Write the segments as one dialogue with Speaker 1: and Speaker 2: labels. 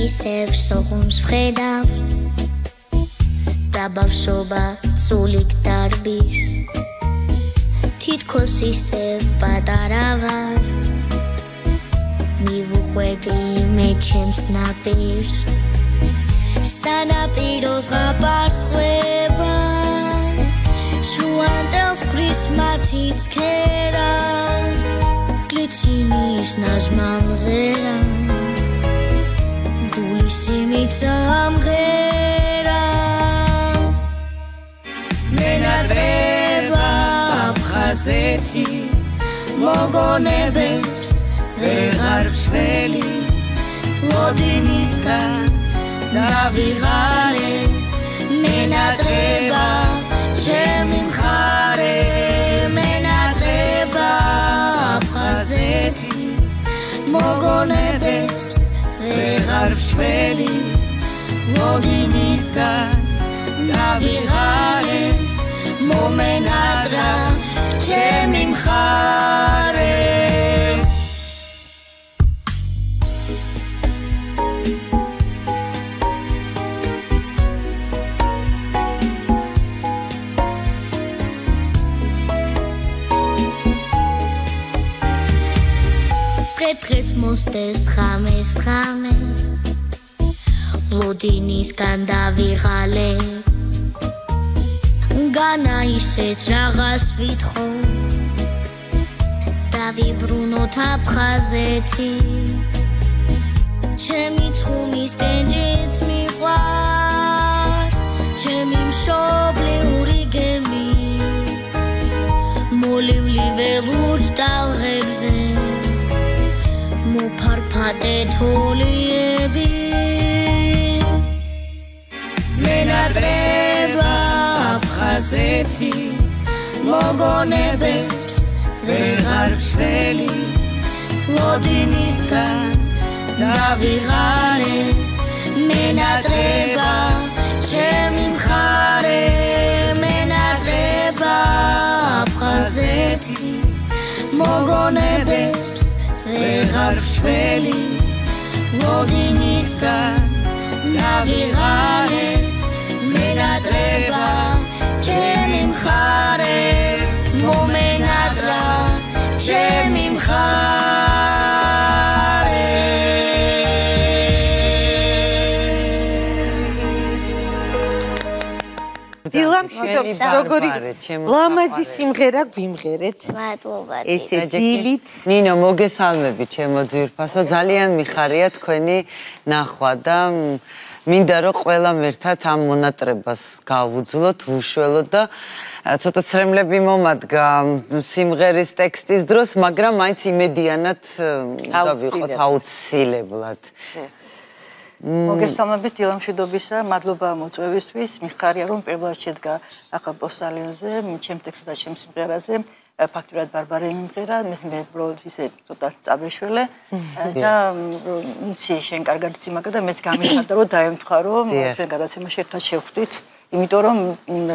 Speaker 1: ისევ სოხუმს ვხედავ და ბავშვობა სულიკ დარბის თითქოს ისევ პატარა ვარ მივუყვები მე ჩემს ნაპირს სანაპიროს ღაბარს ხვება შუანდელს ქრისმათი ცქერა გლიცინის ნაჟმამზერა გულის იმით ამღერა მენადრება აფხაზეთი მოგონებებს ვეღარ ვშველი ლოდინისგან დავიღალე მენადრება ჩემი მხარე მენადრება აფხაზეთი მოგონებებს ვეღარ ვშველი ლოდინისგან დავიღალე მომენადრა ჩემი მხარე დღეს მოსდეს ხამეს ხამე ლოდინისგან დავიღალე განა ისეთ რაღაც ვითხოვ დავიბრუნოთ აფხაზეთი ჩემი ცხუმის კენჭიც მიყვარს ჩემი მშობლიური გემი მოლევლი ველურჯ ტალღებზე მოფარფატე თოლიები მენადრება აფხაზეთი მოგონებებს ვეღარ ვშველი ლოდინისგან დავიღალე მენადრება ჩემი მხარე მენადრება აფხაზეთი მოგონებებს ვეღარ ვშველი ლოდინისგან დავიღალე მენადრება ჩემი მხარე მომენადრა ჩემი მხარე
Speaker 2: დილამშვიდობს როგორი ლამაზი სიმღერა გვიმღერეთ
Speaker 1: მადლობა
Speaker 2: ესე დილით
Speaker 3: ნინო მოგესალმები ჩემო ძვირფასო ძალიან მიხარია თქვენი ნახვა და მინდა რომ ყველამ ერთად ამ მონატრებას გავუძლოთ, ვუშველოთ და ცოტა ცრემლები მომადგა სიმღერის ტექსტის დროს, მაგრამ მაინც იმედიანად გავიყოთ აუცილებლად.
Speaker 4: მოგესალმებით დილამშვიდობისა, მადლობა მოწვევისთვის, მიხარია რომ პირველად შედგა ახალ პოსტალიონზე, ჩემ ტექსტსა და ჩემ სიმღერაზე. ფაქტურად ბარბარე მიმღერა, მე უბრალოდ ისე ცოტა წაბეშველე და იცი შენ კარგად იცი მაგა და მეც გამიხარდა რომ დაემთხვა რომ ჩვენ გადაცემაში ერთად შევხვდით, იმიტომ რომ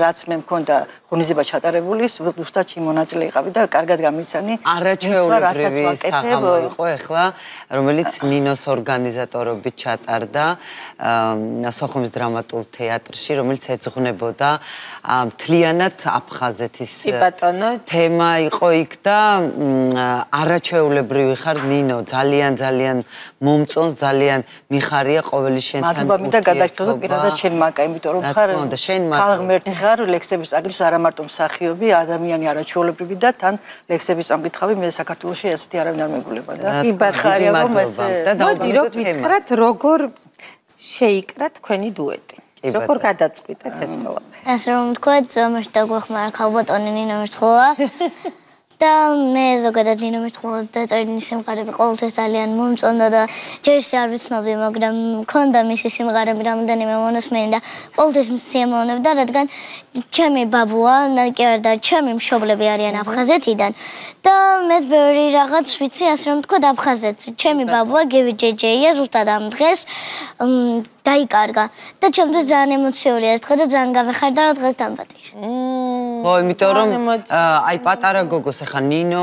Speaker 4: რაც მე მქონდა ღონისძიება ჩატარებული, ზუსტად მონაწილე იყავი და კარგად გამიცანი.
Speaker 3: არაჩვეულებრივი საღამო იყო ახლა, რომელიც ნინოს ორგანიზატორობით ჩატარდა სოხუმის დრამატულ თეატრში, რომელიც ეძღვნებოდა მთლიანად აფხაზეთის თემა იყო იქ და არაჩვეულებრივი ხარ ნინო, ძალიან მომწონს, ძალიან მიხარია ყოველი შენთან.
Speaker 4: მადლობა მინდა გადაგიხადო პირადად შენ მაკა, იმიტომ რომ ხარ ქალღმერთი ხარ, ლექსების წაგლის არა მარტო მსახიობი, ადამიანი არაჩვეულებრივი და თან ლექსების წამკითხავი მე საქართველოში ასეთი არავინ არ მეგულება და
Speaker 2: ხარია რომ ეს მოდი რომ ვითხრათ როგორ შეიკრა თქვენი დუეტი. როგორ გადაწყვიტეთ ეს ყველაფერი?
Speaker 1: ასე რომ ვთქვათ, ზომაში დაგვეხმარა ქალბატონი ნინო მერცხოლა და მე ზოგადად ნინო მერცხოლა დაწერილი სიმღერები ყოველთვის ძალიან მომწონდა და ჯერ ისე არ ვიცნობდი, მაგრამ მქონდა მისი სიმღერები რამდენიმე მონასმენი და ყოველთვის მსიამოვნებდა, რადგან ჩემი ბაბუა, კი არა და ჩემი მშობლები არიან აფხაზეთიდან და მეც ბევრი რაღაც ვიცი, ასე რომ ვთქვათ, აფხაზეთს. ჩემი ბაბუა გევი ჯეჯეია, ზუსტად ამ დღეს დაიკარგა და ჩემთვის ძალიან ემოციურია ეს დღე და ძალიან გავეხარდა რომ დღეს დამპატიჟე.
Speaker 3: ხო, იმიტომ რომ აი პატარა გოგოს ახლა ნინო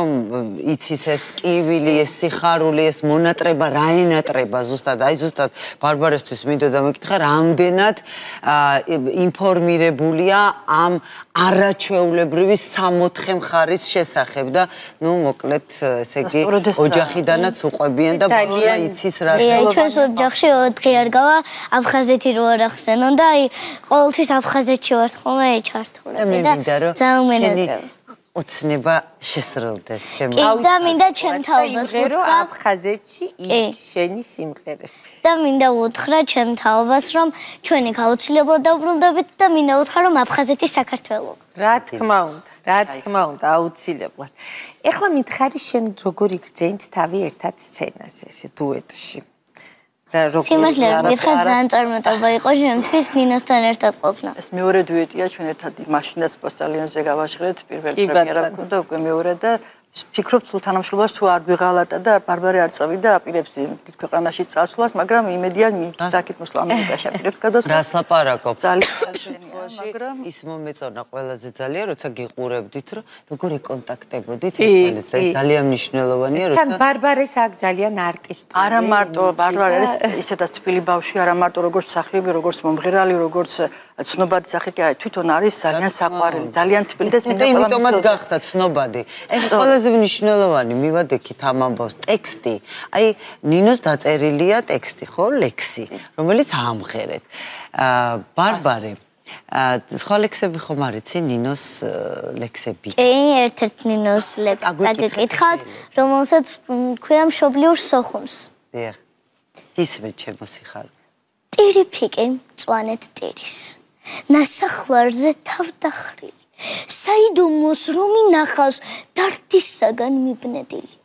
Speaker 3: იცის ეს ტკივილი, ეს სიხარული, ეს მონატრება, რა ენატრება ზუსტად, აი ზუსტად ბარბარესთვის მინდოდა მეკითხა, რამდენად ინფორმირებულია ამ არაჩვეულებრივი 64 მხარის შესახებ და ნუ მოკლედ ესე იგი ოჯახიდანაც უყვებიან და ბოლოს იცის რა
Speaker 1: აი ჩვენს ოჯახში 4 არ გავა აფხაზეთი რო არ ახსენონ და აი ყოველთვის აფხაზეთში ვარ ხოლმე ჩართულები და ძალიან
Speaker 3: ოცნება შესრულდეს ჩემს
Speaker 1: და მინდა ჩემ თაობას
Speaker 2: ვუთხრა აფხაზეთში შენი სიმღერები
Speaker 1: და მინდა უთხრა ჩემ თაობას რომ ჩვენი გაუცილებლად დაუბრუნდებით და მინდა უთხრა რომ აფხაზეთი საქართველოა
Speaker 2: რა თქმა უნდა აუცილებლად ეხლა მითხარი შენ როგორ იგრძენთ თავი ერთად სცენაზე ესე დუეტში
Speaker 1: სიმართლე მითხრა ძალიან წარმატება იყო შემთთვის ნინოსთან ერთად ყოფნა
Speaker 4: ეს მეორე დუეტია ჩვენ ერთად მაშინაც პოსტალიონზე გავაჟღერეთ პირველი პრემიერა გქონდა უკვე მეორე და ფიქრობ სულ თანამშრომლობას თუ არ ვიღალატა და ბარბარე არ წავიდა აპირებს დიდ ქვეყანაში წასვლას მაგრამ იმედია მიდაკით მოსვლა ამერიკაში აპირებს გადასვლას
Speaker 3: რას ლაპარაკობ
Speaker 4: ძალიან შემთხვევაში
Speaker 3: მაგრამ ის მომეწონა ყველაზე ძალიან როცა გიყურებდით რომ როგორი კონტაქტებოდით ერთმანეთს და ძალიან მნიშვნელოვანია
Speaker 2: როცა თან ბარბარეს აქ ძალიან არტისტი
Speaker 4: არა მარტო ბარბარე არის ისედაც თბილი ბავშვი არა მარტო როგორც მსახიობი როგორც მომღერალი როგორც ცნობადი სახე კი არის თვითონ არის ძალიან საყვარელი ძალიან თბილი და
Speaker 3: მინდა იმიტომაც გახდა ცნობადი ეს ყველაზე მნიშვნელოვანი მივადექით ამ ამბავს ტექსტი აი ნინოს დაწერილია ტექსტი ხო ლექსი რომელიც ამღერეთ ბარბარე სხვა ლექსები ხომ არიცი ნინოს ლექსები
Speaker 1: კი ერთ-ერთ ნინოს ლექსს წაგეკითხავთ რომელსაც ქვია მშობლიურ სოხუმს
Speaker 3: დიახ ისმე ჩემო სიხარო
Speaker 1: ტირიფიკი მწვანეთ ტირის ნასახლარზე თავდახრილი საიდუმოს რომ ინახავს დართისაგან მიბნედილი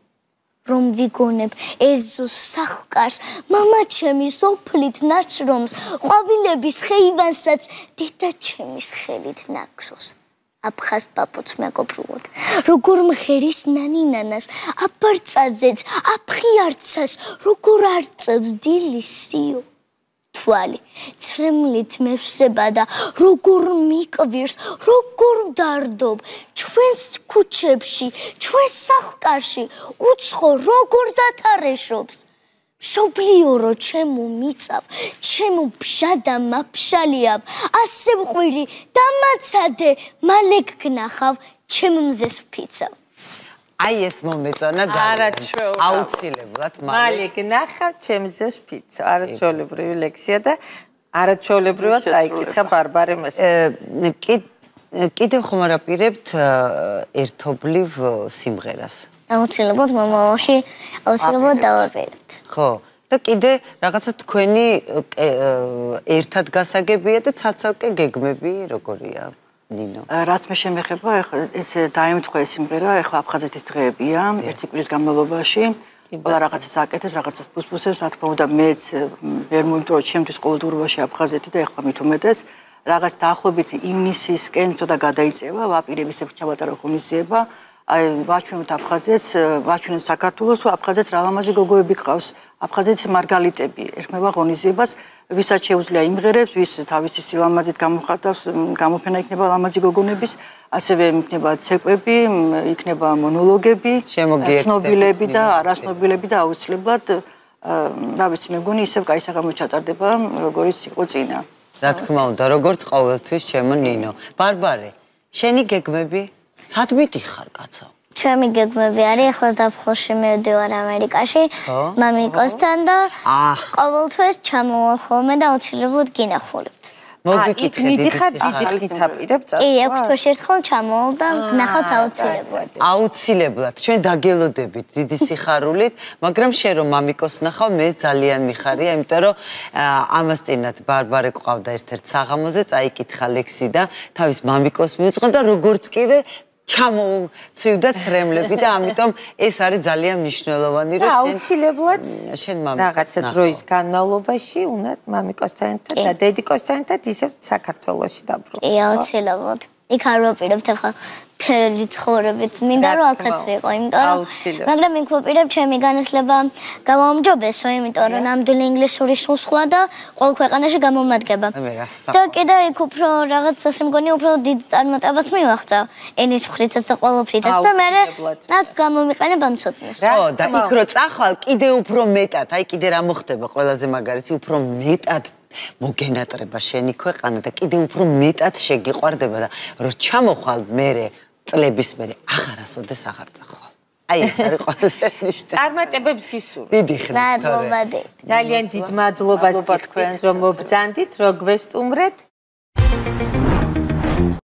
Speaker 1: რომ ვიგონებ ეზოს სახლკარს მამაჩემის ოფლით ნაშრომს ყვავილების ხეივანსაც დედაჩემის ხელით ნაქსოს აფხაზ პაპუც მეგობრულად როგორ მღერის ნანინანას აბარწაზეც აფხიარცას როგორ არწევს დილის სიო თვალი ცრემლით მევსება და როგორ მიკვირს როგორ დარდობ ჩვენს ქუჩებში ჩვენს სახლკარში უცხო როგორ დათარეშობს მშობლიორო ჩემო მიწავ ჩემო ბჟადა მაფშალიავ ასე ვყვირი დამაცადე მალე გგნახავ ჩემ მზეს ვფიცავ
Speaker 3: აი ეს მომეწონა ძალიან აუცილებლად
Speaker 2: მალე გნახავ ჩემზე ვფიცავ არაჩვეულებრივი ლექსია და არაჩვეულებრივად წაიკითხა ბარბარემ ეს
Speaker 3: კიდევ ხომ არ აპირებთ ერთობლივ სიმღერას
Speaker 1: აუცილებლად მომავალში აუცილებლად დავაპირებთ
Speaker 3: ხო და კიდე რაღაცა თქვენი ერთად გასაგებია და ცალ-ცალკე გეგმები როგორია ნინო
Speaker 4: რაც მე შემეხება ახლა ეს დაემთხვა ეს სიმღერა ახლა აფხაზეთის დღეებია ერთი კვირის განმავლობაში ყველა რაღაცას აკეთებს რაღაცას ფუსფუსებს რა თქმა უნდა მეც ვერ მომიტოვა ჩემთვის ყოველდღიურობაში აფხაზეთი და ახლა მით უმეტეს რაღაც დაახლოებით იმისისკენ ცოტა გადაიწევა ვაპირების ჩავატარო ღონისძიება აი ვაჩვენოთ აფხაზეთს ვაჩვენოთ საქართველოს აფხაზეთს რა ლამაზი გოგოები გყავს აფხაზეთის მარგალიტები ერქმევა ღონისძიებას ვისაც შეუძლია იმღერებს ვის თავისი სილამაზით გამოხატავს გამოფენა იქნება ლამაზი გოგონების ასევე იქნება ცეკვები იქნება მონოლოგები ცნობილები და არაცნობილები და აუცილებლად რა ვიცი მე მგონი ისევ კაი საღამო ჩატარდება როგორც იყო წინა
Speaker 3: რა თქმა უნდა როგორც ყოველთვის ჩემო ნინო ბარბარე შენი გეგმები სად მიდიხარ კაცო
Speaker 1: ჩემი გეგმები არის ახლა ზაფხულში მივდივარ ამერიკაში მამიკოსთან და ყოველთვის ჩამოვალ ხოლმე და აუცილებლად გინახულობთ
Speaker 3: მოგიკითხე
Speaker 2: მიდიხარ დიდი ხნით აპირებ წასვლა
Speaker 1: კი აქვს თვეში ერთხელ ჩამოვალ და ნახავთ
Speaker 3: აუცილებლად ჩვენ დაგელოდებით დიდი სიხარულით მაგრამ შენ რომ მამიკოს ნახავ მე ძალიან მიხარია იმიტომ რომ ამას წინათ ბარბარე ყავდა ერთ-ერთ საღამოზე წაიკითხა ლექსი და თავის მამიკოს მიუძღო და როგორც კიდე ჩამოვცივდა ცრემლები და ამიტომ ეს არის ძალიან მნიშვნელოვანი რომ
Speaker 2: აუცილებლად რაღაცა დროის განმავლობაში უნდა მამიკოსთან ერთად და დედიკოსთან ერთად ისევ საქართველოში დაბრუნდეს.
Speaker 1: კი, აუცილებლად. იქ არ ვაპირებთ ახლა ინგლისური ცხოვრებით. მინდა რომ აქაც ვიყო, იმიტომ რომ მაგრამ იქ ვაპირებ ჩემი განათლება გამომჯობესო, იმიტომ რომ ნამდვილი ინგლისური სულ სხვა და ყოველ ქვეყანაში გამომადგება. და კიდე იქ უფრო რაღაც ასე მგონი უფრო დიდ წარმატებას მივაღწევ. ენის მხრითაც და ყოველფრითაც და მე აქ გამომიყენებ ამ ცოდნას.
Speaker 3: ო, და იქ რო წახვალ კიდე უფრო მეტად, აი კიდე რა მოხდება ყველაზე მაგარიც, უფრო მეტად მოგენატრება შენი ქვეყანა და კიდე უფრო მეტად შეგიყვარდება და რო ჩამოხვალ მერე წლების მერე აღარასოდეს აღარ წახვალ. აი ეს არის ყველაზე მნიშვნელოვანი.
Speaker 2: წარმატებებს გისურვ.
Speaker 3: დიდი ხნით.
Speaker 1: მადლობა.
Speaker 2: ძალიან დიდ მადლობას გითხრით რომ მობრძანდით, რომ გვესტუმრეთ.